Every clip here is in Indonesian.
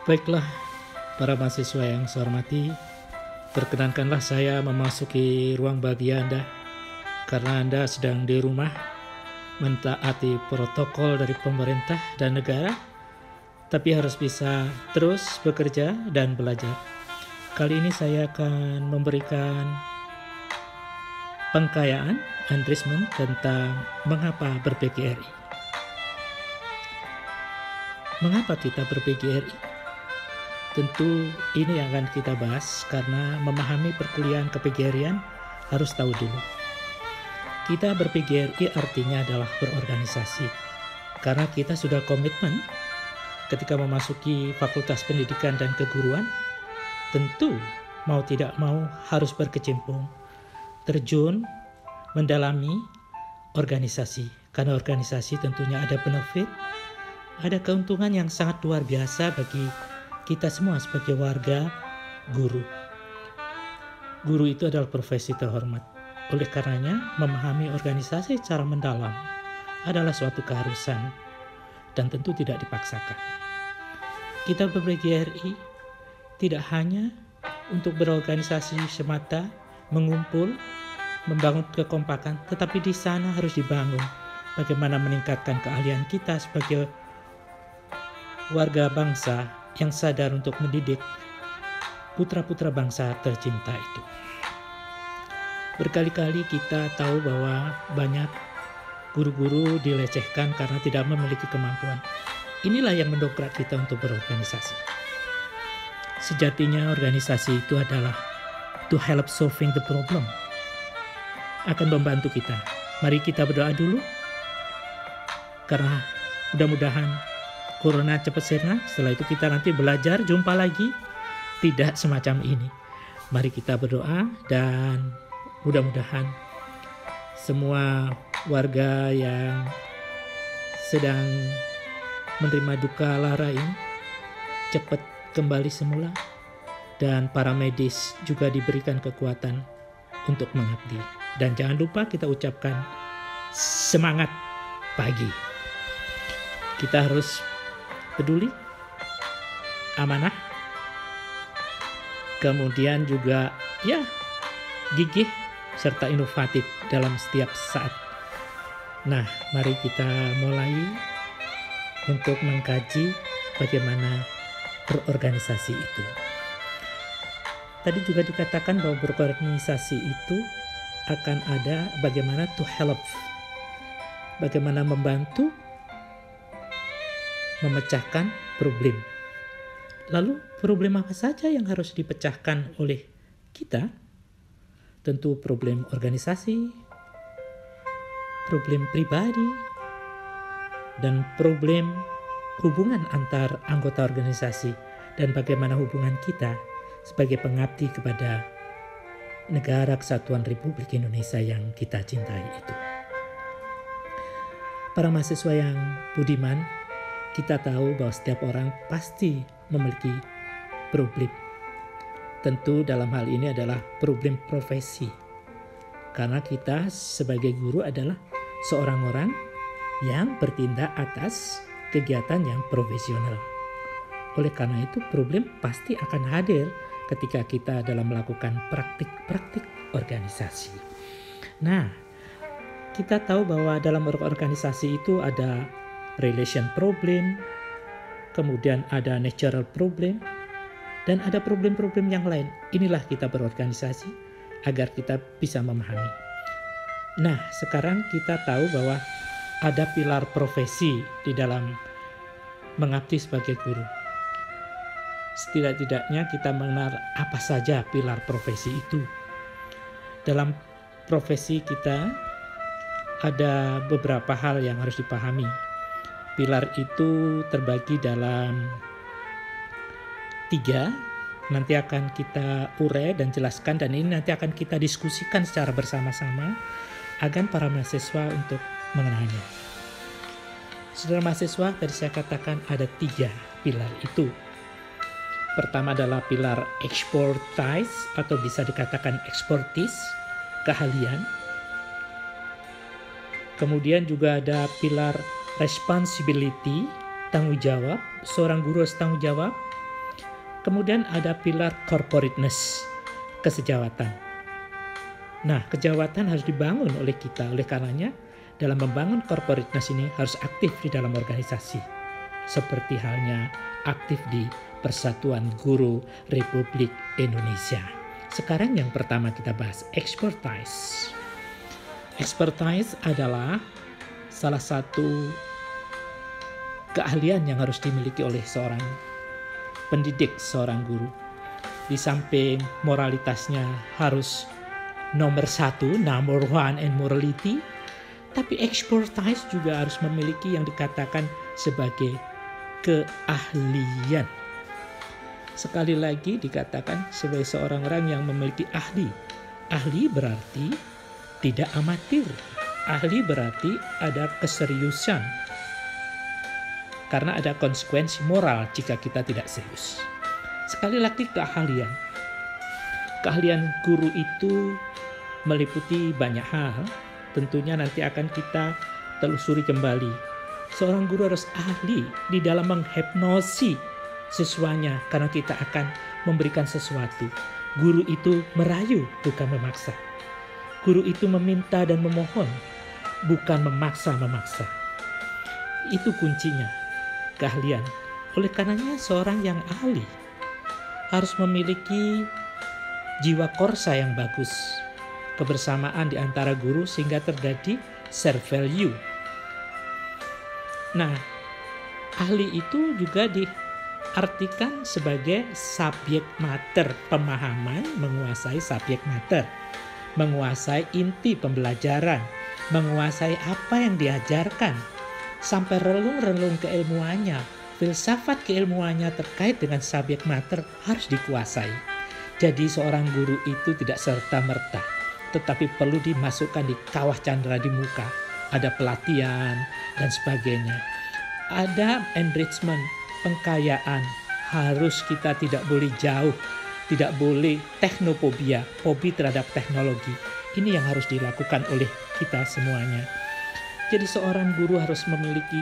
Baiklah, para mahasiswa yang saya hormati, perkenankanlah saya memasuki ruang bagi Anda karena Anda sedang di rumah mentaati protokol dari pemerintah dan negara, tapi harus bisa terus bekerja dan belajar. Kali ini saya akan memberikan pengkayaan, enrichment tentang mengapa ber-PGRI. Mengapa kita ber-PGRI? Tentu ini yang akan kita bahas karena memahami perkuliahan ke-PGRI-an harus tahu dulu. Kita ber-PGRI artinya adalah berorganisasi. Karena kita sudah komitmen ketika memasuki Fakultas Pendidikan dan Keguruan, tentu mau tidak mau harus berkecimpung, terjun, mendalami organisasi. Karena organisasi tentunya ada benefit, ada keuntungan yang sangat luar biasa bagi kita semua sebagai warga guru. Guru itu adalah profesi terhormat. Oleh karenanya, memahami organisasi secara mendalam adalah suatu keharusan dan tentu tidak dipaksakan. Kita ber-PGRI tidak hanya untuk berorganisasi semata, mengumpul, membangun kekompakan, tetapi di sana harus dibangun bagaimana meningkatkan keahlian kita sebagai warga bangsa yang sadar untuk mendidik putra-putra bangsa tercinta itu. Berkali-kali kita tahu bahwa banyak guru-guru dilecehkan karena tidak memiliki kemampuan. Inilah yang mendongkrak kita untuk berorganisasi. Sejatinya organisasi itu adalah to help solving the problem. Akan membantu kita. Mari kita berdoa dulu. Karena mudah-mudahan Corona cepat sirna, setelah itu kita nanti belajar, jumpa lagi. Tidak semacam ini. Mari kita berdoa dan mudah-mudahan semua warga yang sedang menerima duka lara ini cepat kembali semula. Dan para medis juga diberikan kekuatan untuk mengabdi. Dan jangan lupa kita ucapkan semangat pagi. Kita harus peduli, amanah, kemudian juga gigih serta inovatif dalam setiap saat. Nah, mari kita mulai untuk mengkaji bagaimana berorganisasi itu. Tadi juga dikatakan bahwa berorganisasi itu akan ada bagaimana to help, bagaimana membantu memecahkan problem. Lalu problem apa saja yang harus dipecahkan oleh kita? Tentu problem organisasi, problem pribadi, dan problem hubungan antar anggota organisasi dan bagaimana hubungan kita sebagai pengabdi kepada negara kesatuan Republik Indonesia yang kita cintai itu. Para mahasiswa yang budiman, kita tahu bahwa setiap orang pasti memiliki problem. Tentu dalam hal ini adalah problem profesi. Karena kita sebagai guru adalah seorang orang yang bertindak atas kegiatan yang profesional. Oleh karena itu problem pasti akan hadir ketika kita dalam melakukan praktik-praktik organisasi. Nah, kita tahu bahwa dalam organisasi itu ada relation problem, kemudian ada natural problem, dan ada problem-problem yang lain. Inilah kita berorganisasi agar kita bisa memahami. Nah, sekarang kita tahu bahwa ada pilar profesi di dalam mengabdi sebagai guru. Setidak-tidaknya kita mengenal apa saja pilar profesi itu. Dalam profesi kita ada beberapa hal yang harus dipahami. Pilar itu terbagi dalam 3, nanti akan kita urai dan jelaskan, dan ini nanti akan kita diskusikan secara bersama-sama agar para mahasiswa untuk mengenalnya. Saudara mahasiswa, tadi saya katakan ada 3 pilar itu. Pertama adalah pilar expertise atau bisa dikatakan expertise, keahlian. Kemudian juga ada pilar responsibility, tanggung jawab. Seorang guru harus tanggung jawab. Kemudian ada pilar corporateness, kesejawatan. Nah, kejawatan harus dibangun oleh kita. Oleh karenanya, dalam membangun corporateness ini harus aktif di dalam organisasi. Seperti halnya aktif di Persatuan Guru Republik Indonesia. Sekarang yang pertama kita bahas, expertise. Expertise adalah salah satu keahlian yang harus dimiliki oleh seorang pendidik, seorang guru. Di samping moralitasnya harus nomor satu, number one and morality, tapi expertise juga harus memiliki yang dikatakan sebagai keahlian. Sekali lagi dikatakan sebagai seorang orang yang memiliki ahli. Ahli berarti tidak amatir. Ahli berarti ada keseriusan. Karena ada konsekuensi moral jika kita tidak serius. Sekali lagi keahlian. Keahlian guru itu meliputi banyak hal. Tentunya nanti akan kita telusuri kembali. Seorang guru harus ahli di dalam menghipnosi siswanya karena kita akan memberikan sesuatu. Guru itu merayu, bukan memaksa. Guru itu meminta dan memohon, bukan memaksa-memaksa. Itu kuncinya, keahlian. Oleh karenanya seorang yang ahli harus memiliki jiwa korsa yang bagus, kebersamaan di antara guru sehingga terjadi share value. Nah, ahli itu juga diartikan sebagai subjek mater, pemahaman menguasai subjek mater, menguasai inti pembelajaran, menguasai apa yang diajarkan, sampai relung-relung keilmuannya, filsafat keilmuannya terkait dengan subjek mater harus dikuasai. Jadi seorang guru itu tidak serta-merta, tetapi perlu dimasukkan di kawah candra di muka. Ada pelatihan dan sebagainya. Ada enrichment, pengkayaan. Harus kita tidak boleh jauh, tidak boleh teknophobia, hobi terhadap teknologi. Ini yang harus dilakukan oleh kita semuanya. Jadi seorang guru harus memiliki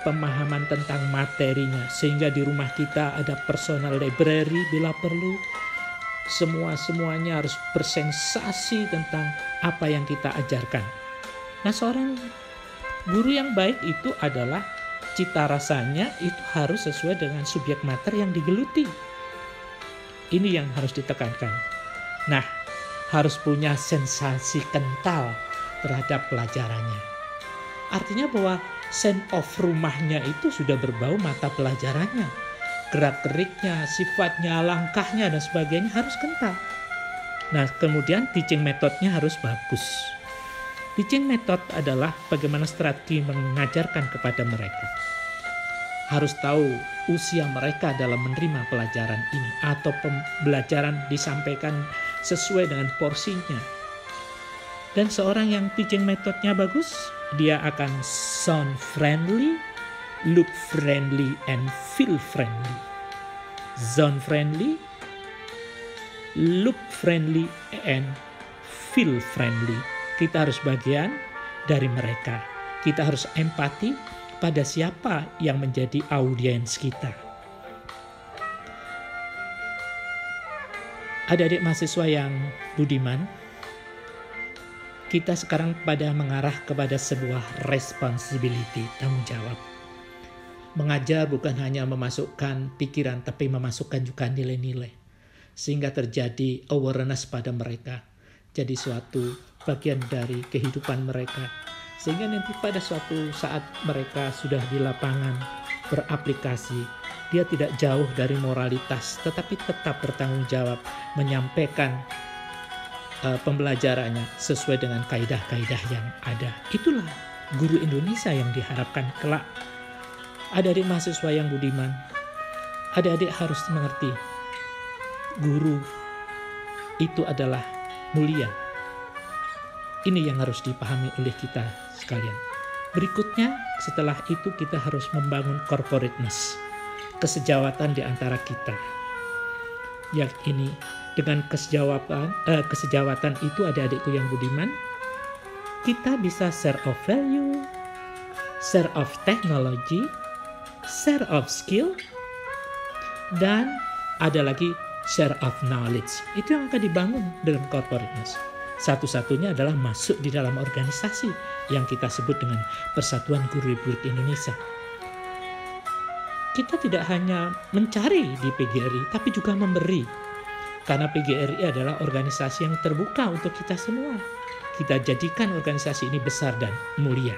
pemahaman tentang materinya, sehingga di rumah kita ada personal library bila perlu. Semuanya harus bersensasi tentang apa yang kita ajarkan. Nah, seorang guru yang baik itu adalah cita rasanya itu harus sesuai dengan subjek mater yang digeluti. Ini yang harus ditekankan. Nah, harus punya sensasi kental terhadap pelajarannya. Artinya bahwa sense of rumahnya itu sudah berbau mata pelajarannya. Gerak-geriknya, sifatnya, langkahnya, dan sebagainya harus kental. Nah, kemudian teaching methodnya harus bagus. Teaching method adalah bagaimana strategi mengajarkan kepada mereka. Harus tahu usia mereka dalam menerima pelajaran ini, atau pembelajaran disampaikan sesuai dengan porsinya. Dan seorang yang teaching methodnya bagus, dia akan sound friendly, look friendly, and feel friendly. Sound friendly, look friendly, and feel friendly. Kita harus bagian dari mereka. Kita harus empati pada siapa yang menjadi audiens kita. Adik-adik mahasiswa yang budiman, kita sekarang pada mengarah kepada sebuah responsibility, tanggung jawab. Mengajar bukan hanya memasukkan pikiran, tapi memasukkan juga nilai-nilai. Sehingga terjadi awareness pada mereka. Jadi suatu bagian dari kehidupan mereka. Sehingga nanti pada suatu saat mereka sudah di lapangan beraplikasi, dia tidak jauh dari moralitas, tetapi tetap bertanggung jawab menyampaikan pembelajarannya sesuai dengan kaidah-kaidah yang ada. Itulah guru Indonesia yang diharapkan kelak. Adik-adik mahasiswa yang budiman, adik-adik harus mengerti, guru itu adalah mulia. Ini yang harus dipahami oleh kita sekalian. Berikutnya, setelah itu kita harus membangun corporateness, kesejawatan di antara kita. Yang ini dengan kesejawatan itu, adik-adikku yang budiman, kita bisa share of value, share of technology, share of skill, dan ada lagi share of knowledge. Itu yang akan dibangun dengan corporateness. Satu-satunya adalah masuk di dalam organisasi yang kita sebut dengan Persatuan Guru Republik Indonesia. Kita tidak hanya mencari di PGRI, tapi juga memberi. Karena PGRI adalah organisasi yang terbuka untuk kita semua. Kita jadikan organisasi ini besar dan mulia.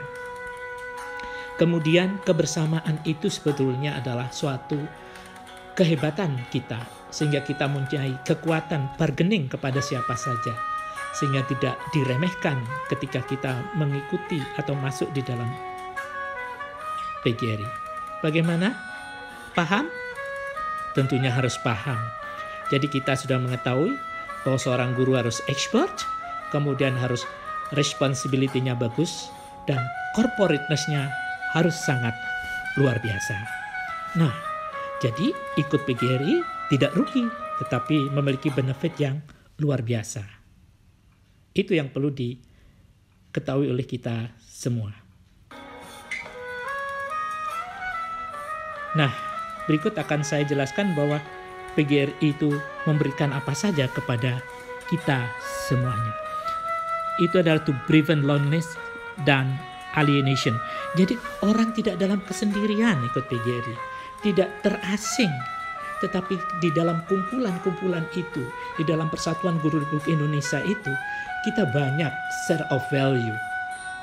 Kemudian kebersamaan itu sebetulnya adalah suatu kehebatan kita, sehingga kita mempunyai kekuatan bargaining kepada siapa saja, sehingga tidak diremehkan ketika kita mengikuti atau masuk di dalam PGRI. Bagaimana? Paham? Tentunya harus paham. Jadi kita sudah mengetahui bahwa seorang guru harus expert, kemudian harus responsibility-nya bagus, dan corporateness-nya harus sangat luar biasa. Nah, jadi ikut PGRI tidak rugi, tetapi memiliki benefit yang luar biasa. Itu yang perlu diketahui oleh kita semua. Nah, berikut akan saya jelaskan bahwa PGRI itu memberikan apa saja kepada kita semuanya. Itu adalah to prevent loneliness dan alienation. Jadi orang tidak dalam kesendirian ikut PGRI, tidak terasing, tetapi di dalam kumpulan-kumpulan itu, di dalam Persatuan Guru Republik Indonesia itu, kita banyak share of value,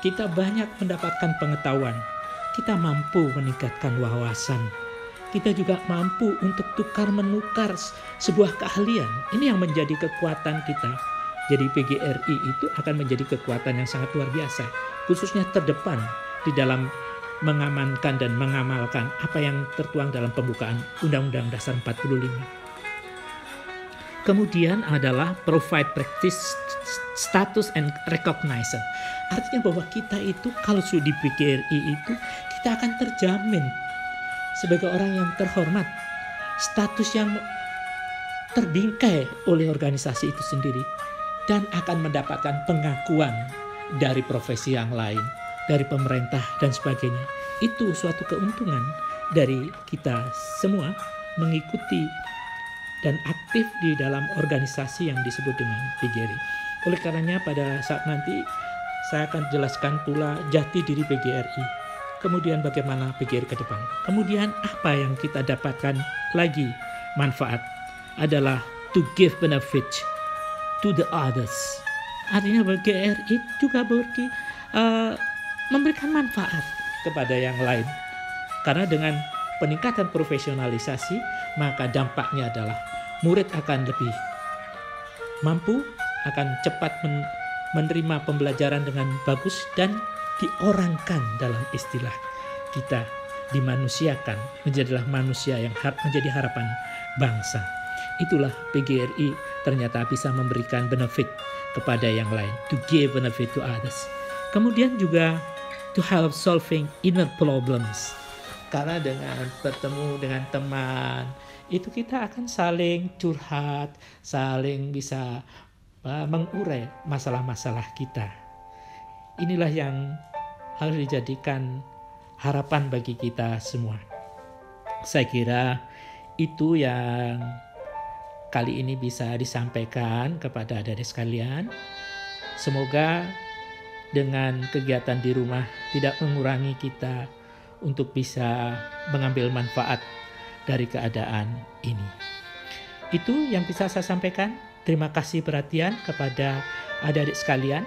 kita banyak mendapatkan pengetahuan, kita mampu meningkatkan wawasan, kita juga mampu untuk tukar-menukar sebuah keahlian. Ini yang menjadi kekuatan kita. Jadi PGRI itu akan menjadi kekuatan yang sangat luar biasa, khususnya terdepan di dalam mengamankan dan mengamalkan apa yang tertuang dalam pembukaan Undang-Undang Dasar 45. Kemudian adalah provide practice, status and recognition. Artinya bahwa kita itu kalau sudah di PGRI itu, kita akan terjamin sebagai orang yang terhormat, status yang terbingkai oleh organisasi itu sendiri, dan akan mendapatkan pengakuan dari profesi yang lain, dari pemerintah dan sebagainya. Itu suatu keuntungan dari kita semua mengikuti dan aktif di dalam organisasi yang disebut dengan PGRI. Oleh karenanya pada saat nanti saya akan jelaskan pula jati diri PGRI. Kemudian bagaimana PGRI ke depan. Kemudian apa yang kita dapatkan lagi manfaat adalah to give benefit to the others. Artinya PGRI juga memberikan manfaat kepada yang lain. Karena dengan peningkatan profesionalisasi, maka dampaknya adalah murid akan lebih mampu, akan cepat menerima pembelajaran dengan bagus, dan diorangkan dalam istilah kita, dimanusiakan, menjadilah manusia yang menjadi harapan bangsa. Itulah PGRI ternyata bisa memberikan benefit kepada yang lain, to give benefit to others. Kemudian juga to help solving inner problems. Karena dengan bertemu dengan teman, itu kita akan saling curhat, saling bisa mengurai masalah-masalah kita. Inilah yang harus dijadikan harapan bagi kita semua. Saya kira itu yang kali ini bisa disampaikan kepada adik-adik sekalian. Semoga dengan kegiatan di rumah tidak mengurangi kita untuk bisa mengambil manfaat dari keadaan ini. Itu yang bisa saya sampaikan. Terima kasih perhatian kepada adik-adik sekalian,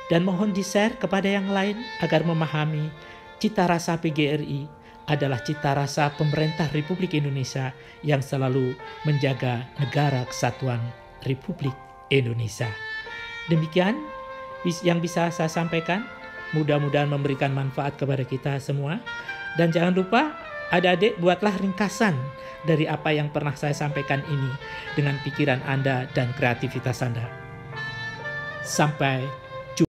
dan mohon di-share kepada yang lain agar memahami cita rasa PGRI adalah cita rasa pemerintah Republik Indonesia yang selalu menjaga negara kesatuan Republik Indonesia. Demikian yang bisa saya sampaikan. Mudah-mudahan memberikan manfaat kepada kita semua. Dan jangan lupa adik-adik buatlah ringkasan dari apa yang pernah saya sampaikan ini dengan pikiran Anda dan kreativitas Anda. Sampai